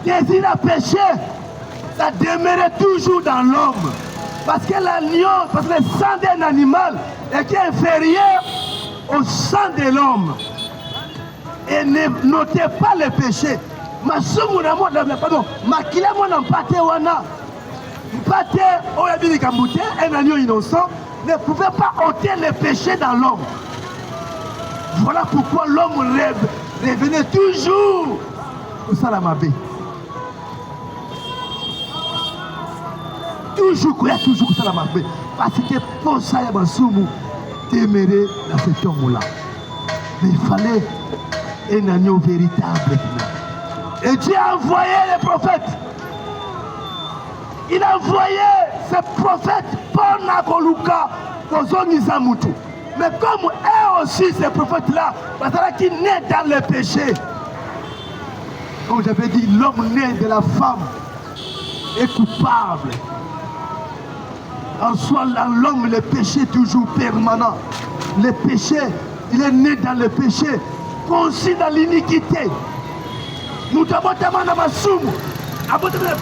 désir à pécher, ça demeurait toujours dans l'homme. Parce que l'agneau, parce que le sang d'un animal est inférieur au sang de l'homme. Et ne notez pas le péché. Pardon, makila mwana mpate wana. Mpate oyabili kambute, un agneau innocent, ne pouvait pas ôter le péché dans l'homme. Voilà pourquoi l'homme revenait toujours au Salamabé. Toujours au Salamabé. Parce que pour ça, il y a témérer dans cet homme-là. Mais il fallait un agneau véritable. Et Dieu a envoyé les prophètes. Il a envoyé ces prophètes pour Nakoluka, pour Zonizamutu. Mais comme eux aussi, ces prophètes-là, parce qu'ils naissent dans le péché. Comme j'avais dit, l'homme né de la femme est coupable. En soi, dans l'homme, le péché est toujours permanent. Le péché, il est né dans le péché, conçu dans l'iniquité. Nous avons demandé à Masumu.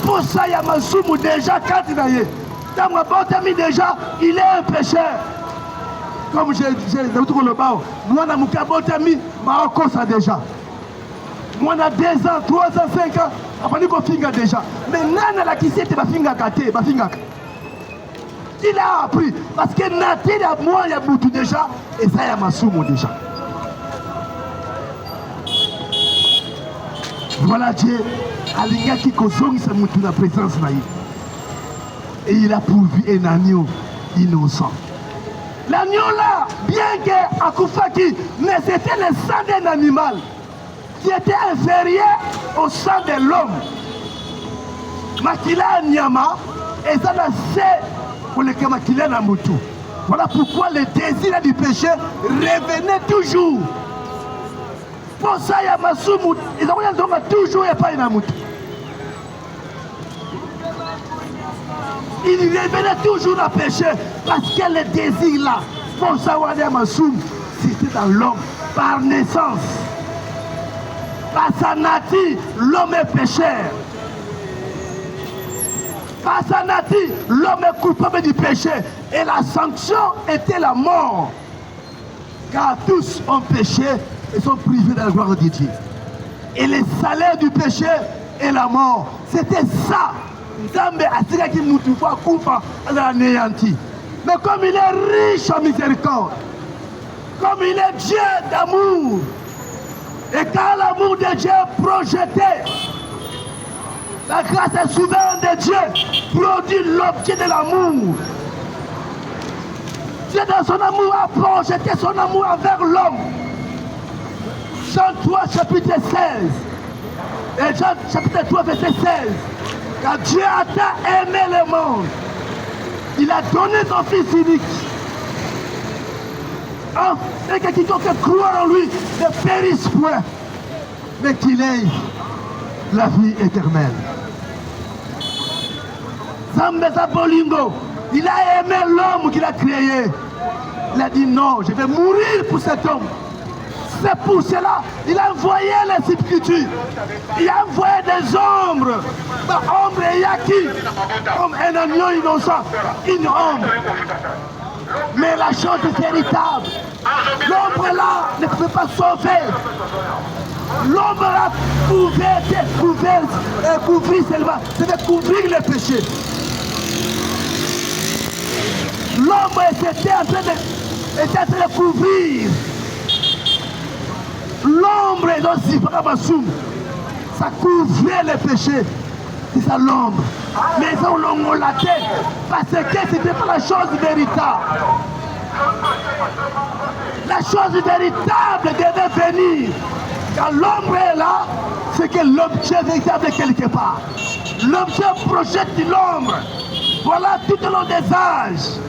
Pour ça, il y a Masumu déjà quand il est. Déjà, il est un pécheur. Comme j'ai dit, le bas, moi, je suis un déjà. Moi, on a 2 ans, 3 ans, 5 ans. Après, il faut déjà. Mais Nana, la qui s'est fait, il a appris. Parce que Naté, moi, il y a beaucoup déjà. Et ça, il y a Masumu déjà. Voilà Dieu, Alingaki Kozongi sa mutu na présence naïe. Et il a pourvu un agneau innocent. L'agneau là, bien que Akufaki, mais c'était le sang d'un animal qui était inférieur au sang de l'homme. Makila Nyama, et ça l'a fait pour le Kamakila Namutu. Voilà pourquoi le désir du péché revenait toujours. Pour ça, il y a Masumu, ils ont toujours et pas une amoutou. Il revenait toujours à pécher parce que le désir là, pour ça, il y a Masumu, c'était dans l'homme par naissance. Par sa nature, l'homme est pécheur. Par sa nature, l'homme est coupable du péché. Et la sanction était la mort. Car tous ont péché et sont privés de la gloire de Dieu. Et le salaire du péché est la mort. C'était ça. Mais comme il est riche en miséricorde, comme il est Dieu d'amour, et quand l'amour de Dieu est projeté, la grâce est souveraine de Dieu produit l'objet de l'amour. Dieu dans son amour a projeté son amour envers l'homme. Jean 3, chapitre 16. Et Jean, chapitre 3, verset 16. Car Dieu a tant aimé le monde, il a donné son Fils unique. Et que quiconque croit en lui ne périsse point, mais qu'il ait la vie éternelle. Zambeza Bolingo, il a aimé l'homme qu'il a créé. Il a dit non, je vais mourir pour cet homme. C'est pour cela qu'il a envoyé les Écritures. Il a envoyé des ombres. Ombre et Yaki, comme un agneau innocent, une ombre. Mais la chose véritable, l'ombre là ne pouvait pas sauver. L'ombre là pouvait couvrir seulement, c'était couvrir les péchés. L'ombre était en train de couvrir. L'ombre est aussi ça couvrait les péchés. C'est ça l'ombre. Mais ça on l'a tête parce que ce n'était pas la chose véritable. La chose véritable devait venir. Quand l'ombre est là, c'est que l'objet véritable est quelque part. L'objet projette l'ombre. Voilà tout au long des âges.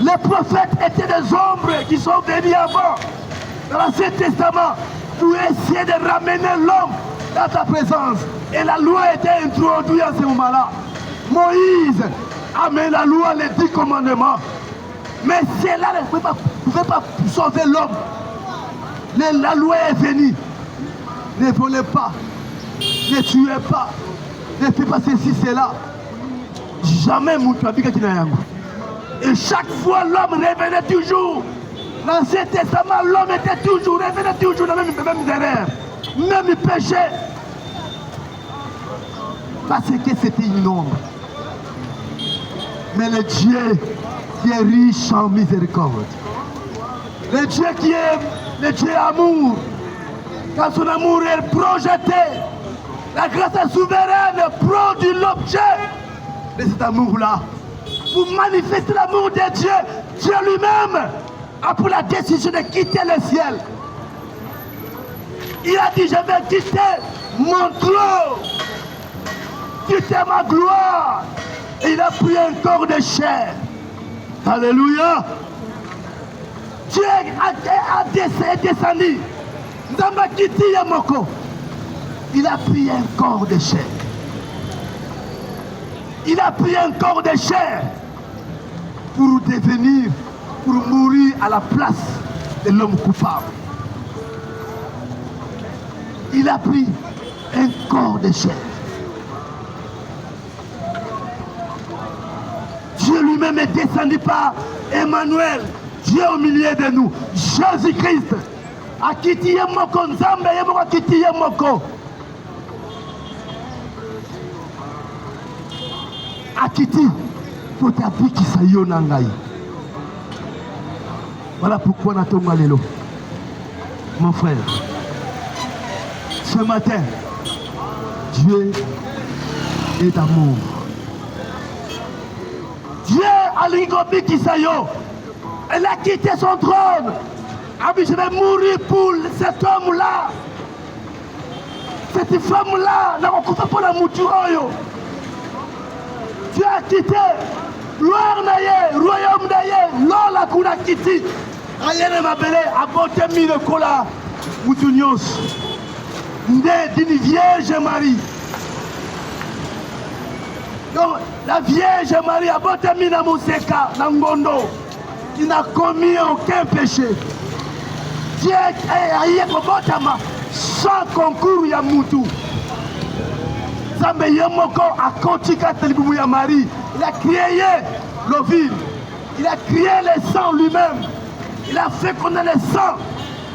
Les prophètes étaient des ombres qui sont venus avant, dans l'Ancien Testament, pour essayer de ramener l'homme dans ta présence. Et la loi était introduite à ce moment-là. Moïse a mis la loi, les 10 commandements. Mais cela ne pouvait pas sauver l'homme. La loi est venue. Ne volez pas. ne tuez pas, ne fais pas ceci, cela. Jamais et chaque fois l'homme revenait toujours. L'Ancien Testament, l'homme était toujours, revenait toujours dans les mêmes erreurs, même péché. Parce que c'était une ombre. Mais le Dieu qui est riche en miséricorde, le Dieu qui est le Dieu amour, quand son amour est projeté, la grâce est souveraine produit l'objet de cet amour-là. Pour manifester l'amour de Dieu, Dieu lui-même a pris la décision de quitter le ciel. Il a dit, je vais quitter mon trône, quitter ma gloire. Et il a pris un corps de chair. Alléluia. Dieu a descendu. Il a pris un corps de chair. Il a pris un corps de chair pour devenir, pour mourir à la place de l'homme coupable. Il a pris un corps de chair. Dieu lui-même est descendu par Emmanuel, Dieu au milieu de nous, Jésus-Christ. Akiti yemoko nzambe yemoko akiti yemoko. Akiti potabiki sayo nangai. Voilà pourquoi natonga lelo. Mon frère, ce matin, Dieu est d'amour. Dieu a l'ingobiki sayo. Elle a quitté son trône. Ah oui, je vais mourir pour cet homme-là. Cette femme-là, n'a pas pour la mouture. Dieu a quitté. Gloire naye, royaume naye, lola kuna quitté. Ayene mabele, abote mi le kola, moutunios. Né d'une Vierge Marie. Donc, la Vierge Marie, abote mi na museka, na ngondo, qui n'a commis aucun péché. Dieu aye kobotama sans concours ya mutu. Zambe yemoko akotika telibumu ya Marie. Il a créé l'ovule. Il a créé le sang lui-même. Il a fait connaître le sang.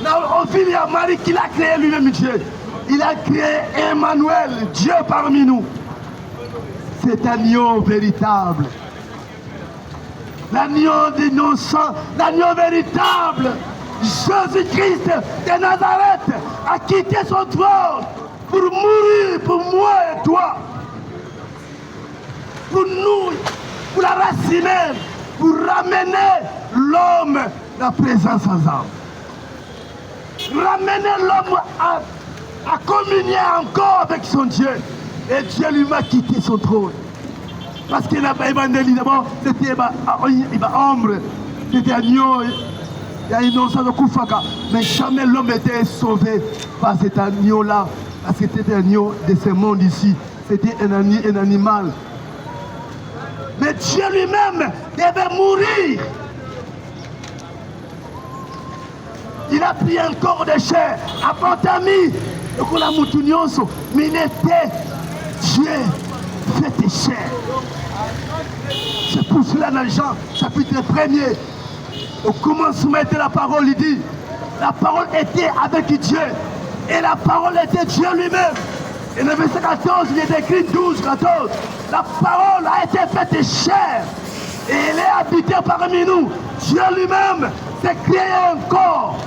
L'ovule ya Marie qu'il a créé lui-même Dieu. Il a créé Emmanuel, Dieu parmi nous. C'est un agneau véritable. L'agneau d'innocent, l'agneau véritable. Jésus-Christ de Nazareth a quitté son trône pour mourir pour moi et toi. Pour nous, pour la race humaine, pour ramener l'homme à la présence sans âme. Ramener l'homme à communier encore avec son Dieu. Et Dieu lui m'a quitté son trône. Parce qu'il n'a pas évangélisé d'abord, c'était ombre, c'était agneau. Il y a une innocence de Koufaka, mais jamais l'homme était sauvé par cet agneau-là, parce que c'était un agneau de ce monde ici, c'était un animal. Mais Dieu lui-même devait mourir. Il a pris un corps de chair, apportami, mais il était Dieu fait chair. C'est pour cela dans Jean, chapitre 1er. Au commencement était la parole, il dit, la parole était avec Dieu, et la parole était Dieu lui-même. Et le verset 14, il est écrit 12, 14, la parole a été faite chair, et elle est habitée parmi nous. Dieu lui-même s'est créé un corps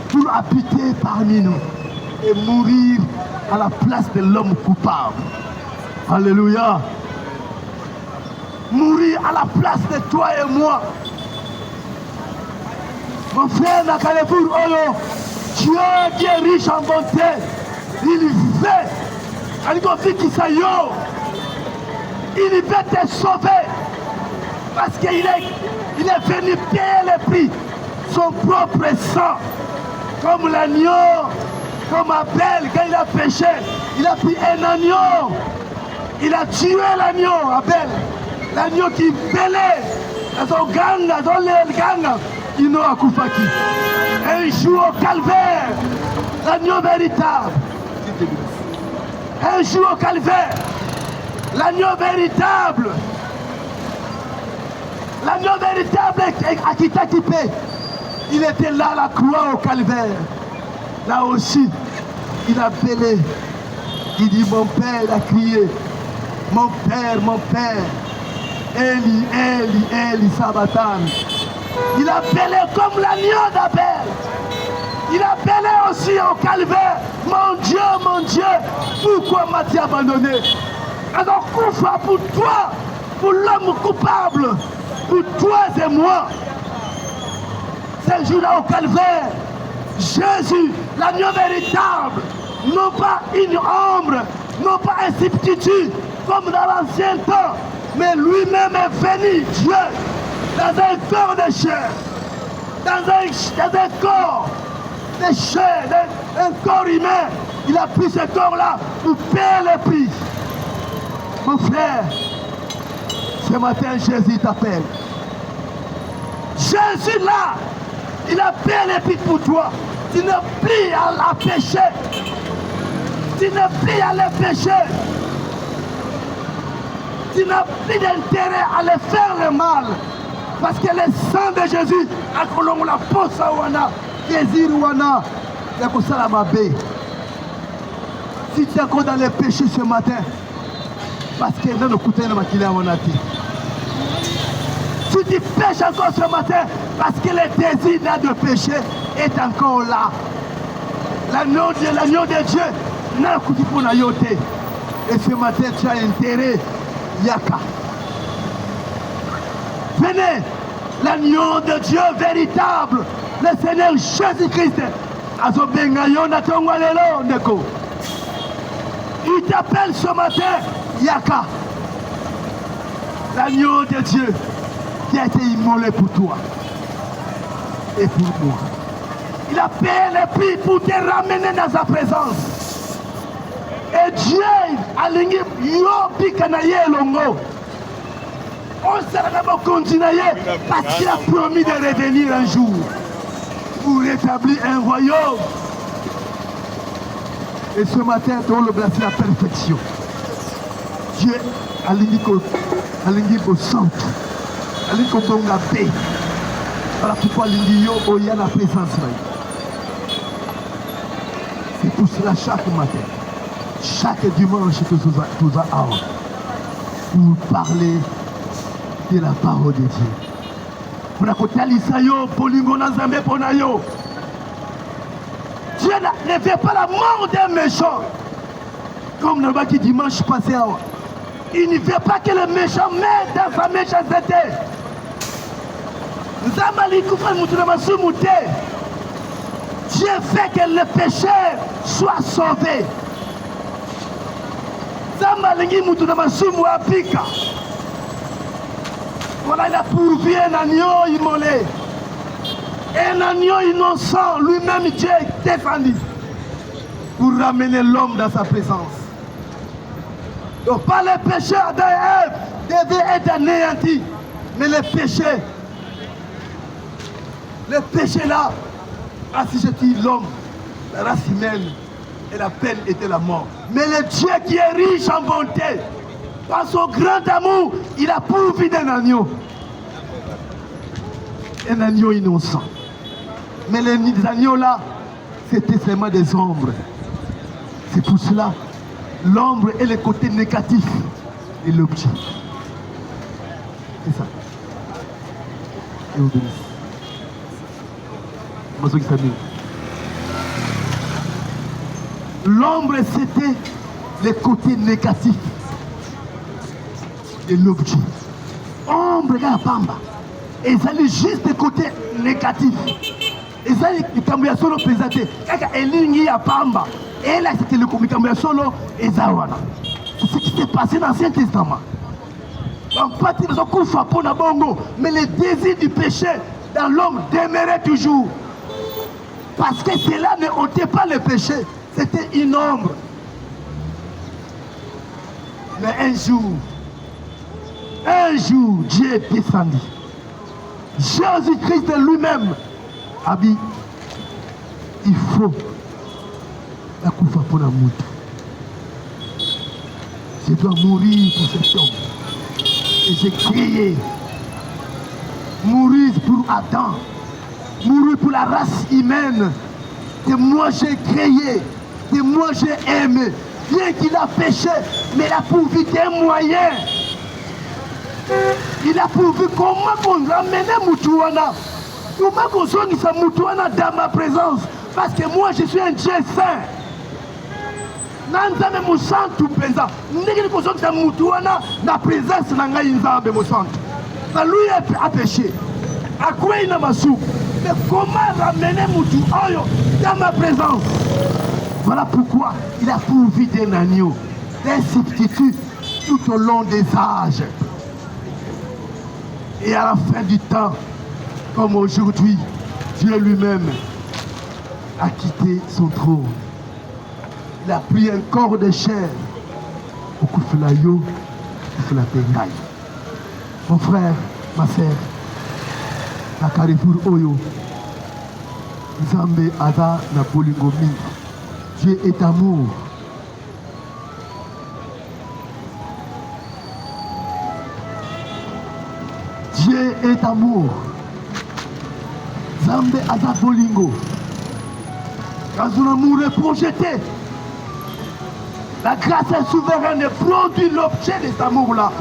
pour habiter parmi nous, et mourir à la place de l'homme coupable. Alléluia. Mourir à la place de toi et moi. Mon frère Nakalepour Oyo, Dieu qui est riche en bonté, il veut, il veut te sauver, parce qu'il est venu payer le prix, son propre sang, comme l'agneau, comme Abel, quand il a péché, il a pris un agneau, il a tué l'agneau, Abel, l'agneau qui bêlait, dans son gang, dans le gang. Ino Akufaki. Un jour au calvaire, l'agneau véritable. Un jour au calvaire, l'agneau véritable à qui t'a équipé, il était là à la croix au calvaire. Là aussi, il a appelé. Il dit, mon père, il a crié, mon père, Eli, Eli, Eli, Sabatan. Il a appelé comme l'agneau d'Abel. Il a appelé aussi au calvaire, mon Dieu, pourquoi m'as-tu abandonné? Alors, Koufa pour toi, pour l'homme coupable, pour toi et moi. Ce jour-là au calvaire, Jésus, l'agneau véritable, non pas une ombre, non pas un substitut, comme dans l'ancien temps, mais lui-même est venu, Dieu, dans un corps de chair, dans un corps de chair, un corps humain. Il a pris ce corps-là pour payer le prix. Mon frère, ce matin, Jésus t'appelle. Jésus là, il a payé le prix pour toi. Tu n'es plus à pécher. Tu n'es plus à le pécher. Tu n'as plus d'intérêt à le faire le mal. Parce que le sang de Jésus a colomé la force à Wana, désir Wana, la kosala mabe. Si tu es encore dans le péché ce matin, parce que dans le côté de ma kila Wanati. Si tu pêches encore ce matin, parce que le désir là de péché est encore là. L'agneau de Dieu n'a coûté pour la yoté. Et ce matin, tu as intérêt, Yaka. Venez, l'agneau de Dieu véritable, le Seigneur Jésus-Christ. Il t'appelle ce matin, Yaka. L'agneau de Dieu qui a été immolé pour toi et pour moi. Il a payé le prix pour te ramener dans sa présence. Et Dieu a lingi yo pikanaye longo. On s'est continué parce qu'il a promis de revenir un jour pour rétablir un royaume. Et ce matin, dans le blas, c'est la perfection. Dieu a lingi au centre. A lingi au bon la paix. Voilà pourquoi lingi yo oya la présence. C'est pour cela chaque matin, chaque dimanche, nous avons pour parler de la parole de Dieu. Pour Dieu ne fait pas la mort d'un méchant. Comme le qui dimanche passé, il ne veut pas que le méchant meure dans sa méchanceté. Dieu fait que le pécheur soit sauvé. Voilà, il a pourvu un agneau immolé. Un agneau innocent, lui-même Dieu est défendu pour ramener l'homme dans sa présence. Donc pas les pécheurs d'Ève devaient être anéantis, mais les péchés là, assujettit l'homme, la race humaine, et la peine était la mort. Mais le Dieu qui est riche en bonté, par son grand amour, il a pourvu d'un agneau. Un agneau innocent. Mais les agneaux là, c'était seulement des ombres. C'est pour cela, l'ombre est le côté négatif de l'objet. C'est ça. Et on bénisse. L'ombre, c'était le côté négatif de l'objet. Ombre, la pamba. Et ça, juste le côté négatif. Et ça, il y a solo présenté. Il y a pamba. Et là, c'était le communication solo et Zawana. C'est ce qui s'est passé dans l'Ancien Testament. En fait, ils ont coupé pour la bongo. Mais le désir du péché dans l'homme demeurait toujours. Parce que cela ne ôtait pas le péché. C'était une ombre. Mais un jour, Dieu est descendu. Jésus-Christ lui-même a dit, il faut la coupe pour la moute. Je dois mourir pour cet homme. Et j'ai créé. Mourir pour Adam. Mourir pour la race humaine. Que moi j'ai créé. Que moi j'ai aimé. Bien qu'il a péché, mais il a pourvu des moyens. Il a pourvu comment qu'on ramène Moutouana. Comment qu'on sonne Moutouana dans ma présence. Parce que moi je suis un Dieu saint. Nanzame Moussantou Pesa. N'est-ce qu'on sonne Moutouana dans la présence de Nzambe Moussantou. Lui a péché. À quoi il n'a pas sou. Mais comment ramener Moutou Oyo dans ma présence? Voilà pourquoi il a pourvu d'un agneau, d'un substitut tout au long des âges. Et à la fin du temps, comme aujourd'hui, Dieu lui-même a quitté son trône. Il a pris un corps de chair au Koufelayo, Koufelatengaï. Mon frère, ma sœur, na Carrefour Oyo, Nzambe Ada na Bolingomi. Dieu est amour. Dieu est amour. Zambe Ada Bolingo. Quand un amour est projeté, la grâce est souveraine et produit l'objet de cet amour-là.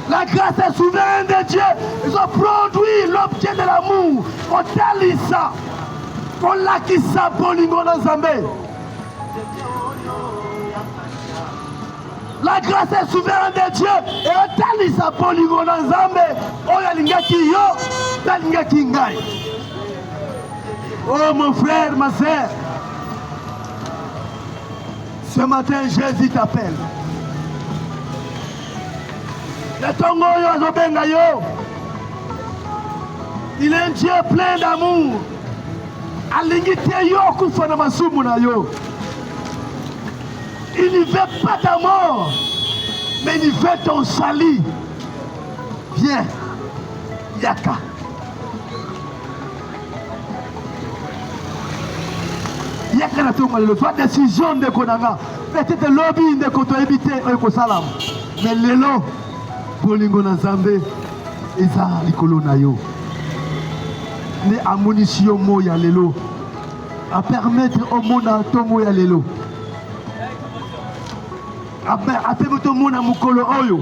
La grâce est souveraine de Dieu. Ils ont produit l'objet de l'amour. On talisa. On l'a qui sa Bolingo dans Zambé. La grâce est souveraine de Dieu. Et on talisa Bolingo dans Zambé. On y a l'ingaki yo. L'ingaki ngai. Oh mon frère, ma soeur. Ce matin, Jésus t'appelle. Il est un Dieu plein d'amour. Il ne veut pas ta mort, mais il veut ton salut. Viens, Yaka. Yaka na tonga lelo. Soit décision de Konanga. Peut-être lobby de Koto éviter Salam. Mais lelo. Bolingo na Nzambe eza likolo na yo. Ne amonisi yo moya lelo. A permettre au monde à tongo ya lelo. A permettre au monde à mukolo oyo.